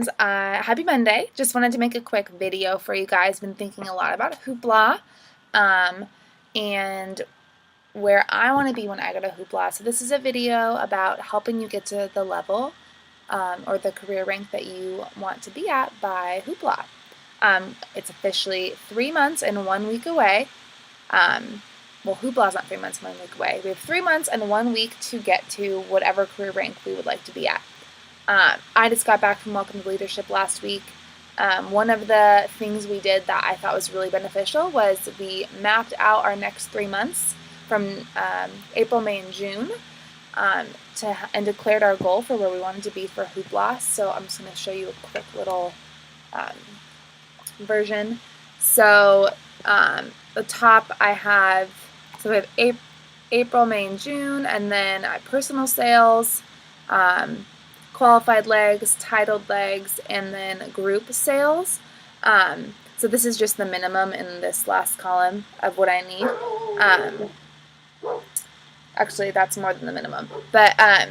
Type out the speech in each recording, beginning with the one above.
friends, happy Monday. Just wanted to make a quick video for you guys. Been thinking a lot about Hoopla and where I want to be when I go to Hoopla. So this is a video about helping you get to the level or the career rank that you want to be at by Hoopla. It's officially 3 months and 1 week away. Well, Hoopla's not 3 months and 1 week away. We have 3 months and 1 week to get to whatever career rank we would like to be at. I just got back from Welcome to Leadership last week. One of the things we did that I thought was really beneficial was we mapped out our next 3 months from April, May, and June and declared our goal for where we wanted to be for Hoopla. So I'm just going to show you a quick little version. So the top I have, so we have April, May, and June, and then personal sales, qualified legs, titled legs, and then group sales. So this is just the minimum in this last column of what I need. Actually, that's more than the minimum, but I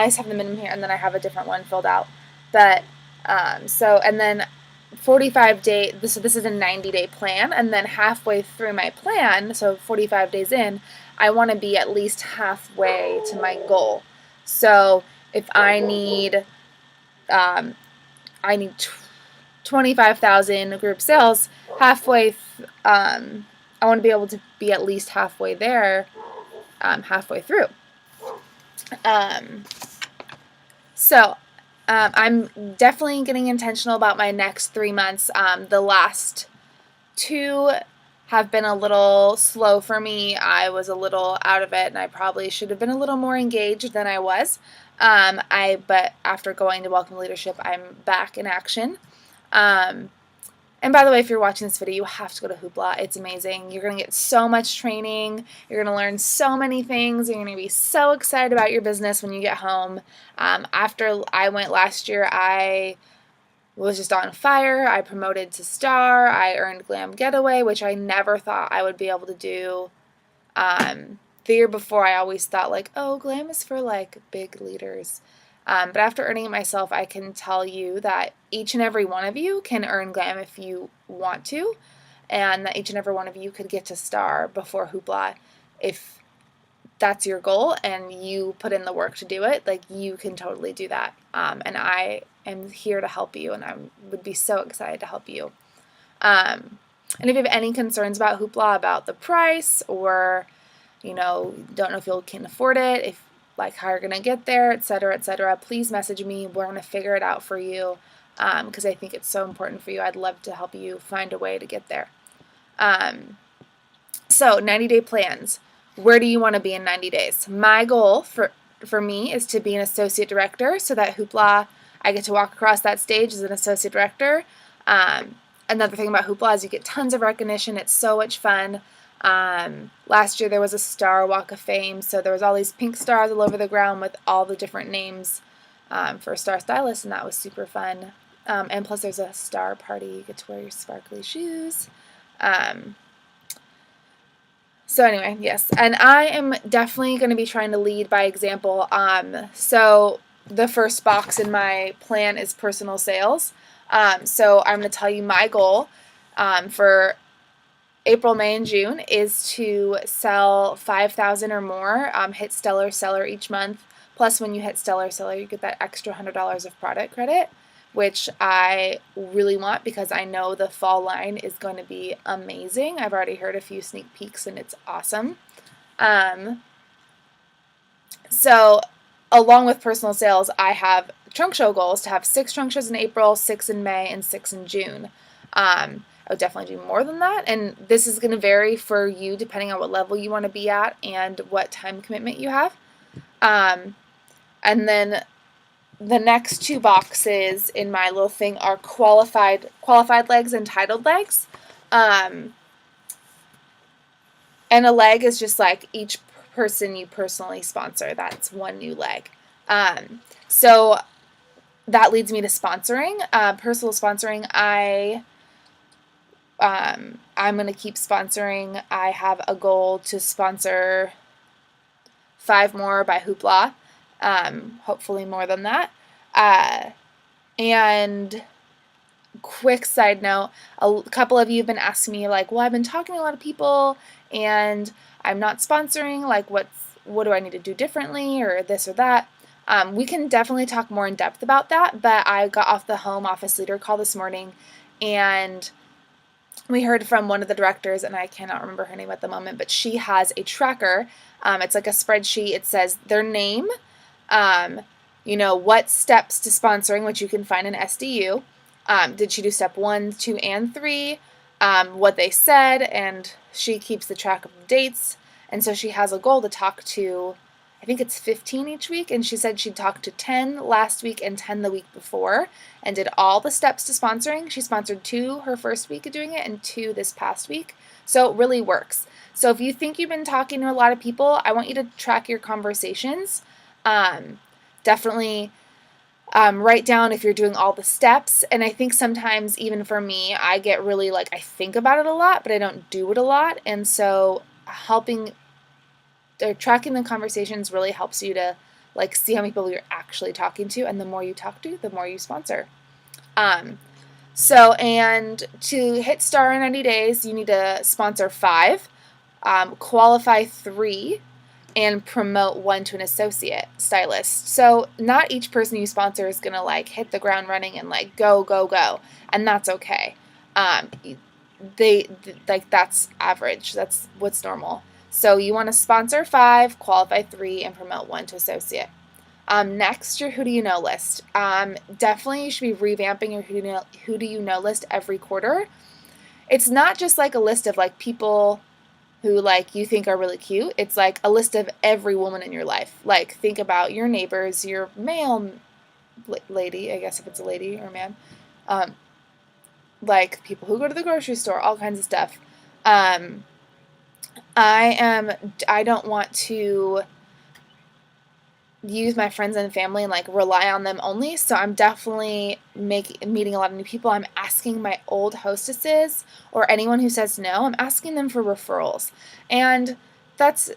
just have the minimum here, and then I have a different one filled out. But and then 45 day, so this is a 90-day plan, and then halfway through my plan, so 45 days in, I want to be at least halfway to my goal. So if I need 25,000 group sales, halfway I want to be able to be at least halfway there, halfway through. I'm definitely getting intentional about my next 3 months. The last 2 have been a little slow for me. I was a little out of it, and I probably should have been a little more engaged than I was. But after going to Welcome Leadership, I'm back in action. And by the way, if you're watching this video, you have to go to Hoopla. It's amazing. You're going to get so much training. You're going to learn so many things. You're going to be so excited about your business when you get home. After I went last year, I was just on fire. I promoted to star. I earned Glam Getaway, which I never thought I would be able to do. The year before, I always thought, like, oh, Glam is for, like, big leaders. But after earning it myself, I can tell you that each and every one of you can earn Glam if you want to, and that each and every one of you could get to star before Hoopla if that's your goal and you put in the work to do it. Like, you can totally do that. And I am here to help you, and I would be so excited to help you. And if you have any concerns about Hoopla, about the price, or don't know if you can afford it, like how you're going to get there, etc., please message me. We're going to figure it out for you because I think it's so important for you. I'd love to help you find a way to get there. So 90-day plans. Where do you want to be in 90 days? My goal for me is to be an associate director, so that Hoopla, I get to walk across that stage as an associate director. Another thing about Hoopla is you get tons of recognition. It's so much fun. Last year there was a star walk of fame, so there was all these pink stars all over the ground with all the different names for star stylists, and that was super fun. And plus there's a star party. You get to wear your sparkly shoes. So anyway, yes, and I am definitely going to be trying to lead by example. So the first box in my plan is personal sales. So I'm going to tell you my goal for April, May, and June is to sell 5,000 or more, hit Stellar Seller each month. Plus, when you hit Stellar Seller, you get that extra $100 of product credit, which I really want because I know the fall line is going to be amazing. I've already heard a few sneak peeks, and it's awesome. So, along with personal sales, I have trunk show goals to have 6 trunk shows in April, 6 in May, and 6 in June. I would definitely do more than that, and this is going to vary for you depending on what level you want to be at and what time commitment you have. And then the next 2 boxes in my little thing are qualified legs and titled legs. And a leg is just like each person you personally sponsor. That's one new leg. So that leads me to sponsoring. Personal sponsoring, I'm going to keep sponsoring. I have a goal to sponsor 5 more by Hoopla, hopefully more than that. And quick side note, a couple of you have been asking me like, well, I've been talking to a lot of people and I'm not sponsoring, like what do I need to do differently or this or that. We can definitely talk more in depth about that, but I got off the home office leader call this morning and we heard from one of the directors, and I cannot remember her name at the moment, but she has a tracker. It's like a spreadsheet. It says their name, what steps to sponsoring, which you can find in SDU. Did she do step 1, 2, and 3? What they said, and she keeps the track of the dates. And so she has a goal to talk to, I think it's 15 each week, and she said she talked to 10 last week and 10 the week before and did all the steps to sponsoring. She sponsored 2 her first week of doing it and 2 this past week. So it really works. So if you think you've been talking to a lot of people, I want you to track your conversations. Definitely write down if you're doing all the steps. And I think sometimes, even for me, I get really I think about it a lot, but I don't do it a lot. And so tracking the conversations really helps you to see how many people you're actually talking to, and the more you talk to, the more you sponsor. And to hit star in 90 days, you need to sponsor 5, qualify 3, and promote 1 to an associate stylist. So not each person you sponsor is gonna hit the ground running and go, and that's okay. That's average. That's what's normal. So you want to sponsor 5, qualify 3, and promote 1 to associate. Next, your who do you know list. Definitely you should be revamping your who do you know list every quarter. It's not just a list of people who you think are really cute. It's a list of every woman in your life. Think about your neighbors, your male lady, I guess if it's a lady or a man. People who go to the grocery store, all kinds of stuff. I don't want to use my friends and family and rely on them only, so I'm definitely meeting a lot of new people. I'm asking my old hostesses or anyone who says no, I'm asking them for referrals, and that's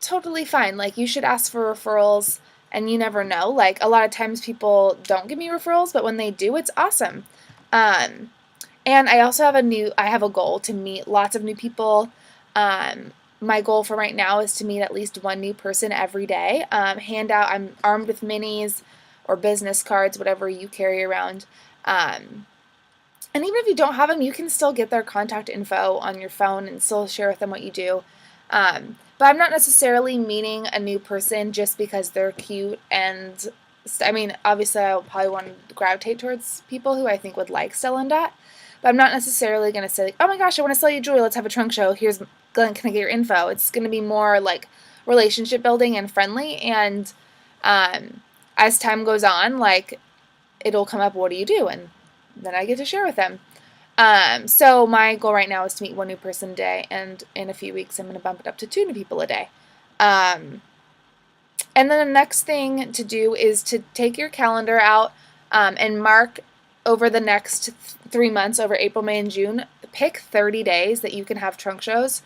totally fine. You should ask for referrals, and you never know. A lot of times people don't give me referrals, but when they do, it's awesome. And I also have a goal to meet lots of new people. My goal for right now is to meet at least 1 new person every day. I'm armed with minis or business cards, whatever you carry around. And even if you don't have them, you can still get their contact info on your phone and still share with them what you do. But I'm not necessarily meeting a new person just because they're cute, and obviously I will probably want to gravitate towards people who I think would like Stella and Dot. But I'm not necessarily going to say, oh my gosh, I want to sell you jewelry, let's have a trunk show, can I get your info? It's going to be more relationship building and friendly, and as time goes on, it'll come up, what do you do? And then I get to share with them. So my goal right now is to meet 1 new person a day, and in a few weeks I'm going to bump it up to 2 new people a day. And then the next thing to do is to take your calendar out and mark over the next 3 months, over April, May, and June, pick 30 days that you can have trunk shows.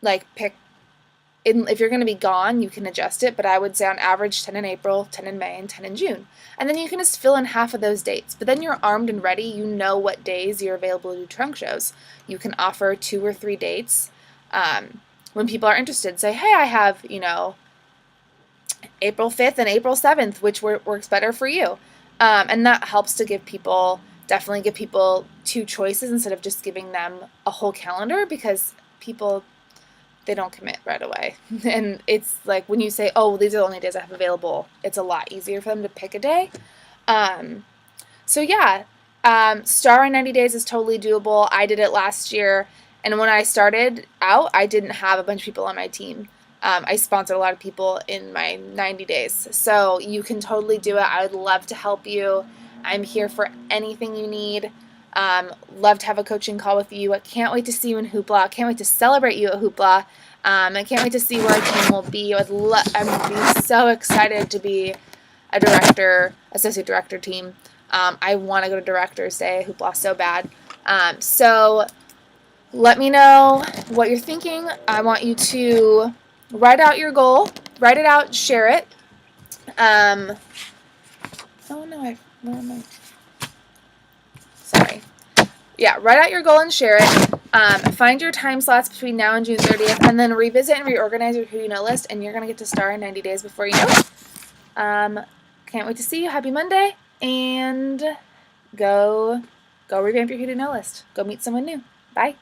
If you're going to be gone, you can adjust it, but I would say on average 10 in April, 10 in May, and 10 in June. And then you can just fill in half of those dates. But then you're armed and ready. You know what days you're available to do trunk shows. You can offer 2 or 3 dates. When people are interested, say, hey, I have, April 5th and April 7th, which works better for you. And that helps to definitely give people 2 choices instead of just giving them a whole calendar, because people, they don't commit right away. And it's when you say, oh, these are the only days I have available, it's a lot easier for them to pick a day. So yeah, star in 90 days is totally doable. I did it last year, and when I started out, I didn't have a bunch of people on my team. I sponsored a lot of people in my 90 days. So you can totally do it. I would love to help you. I'm here for anything you need. Love to have a coaching call with you. I can't wait to see you in Hoopla. I can't wait to celebrate you at Hoopla. I can't wait to see where our team will be. I'm be so excited to be a associate director team. I want to go to Director's Day at Hoopla so bad. So let me know what you're thinking. I want you to write out your goal. Write it out, share it. Oh no, where am I? Sorry. Yeah, write out your goal and share it. Find your time slots between now and June 30th, and then revisit and reorganize your who you know list, and you're going to get to star in 90 days before you know it. Can't wait to see you. Happy Monday, and go revamp your who to know list. Go meet someone new. Bye.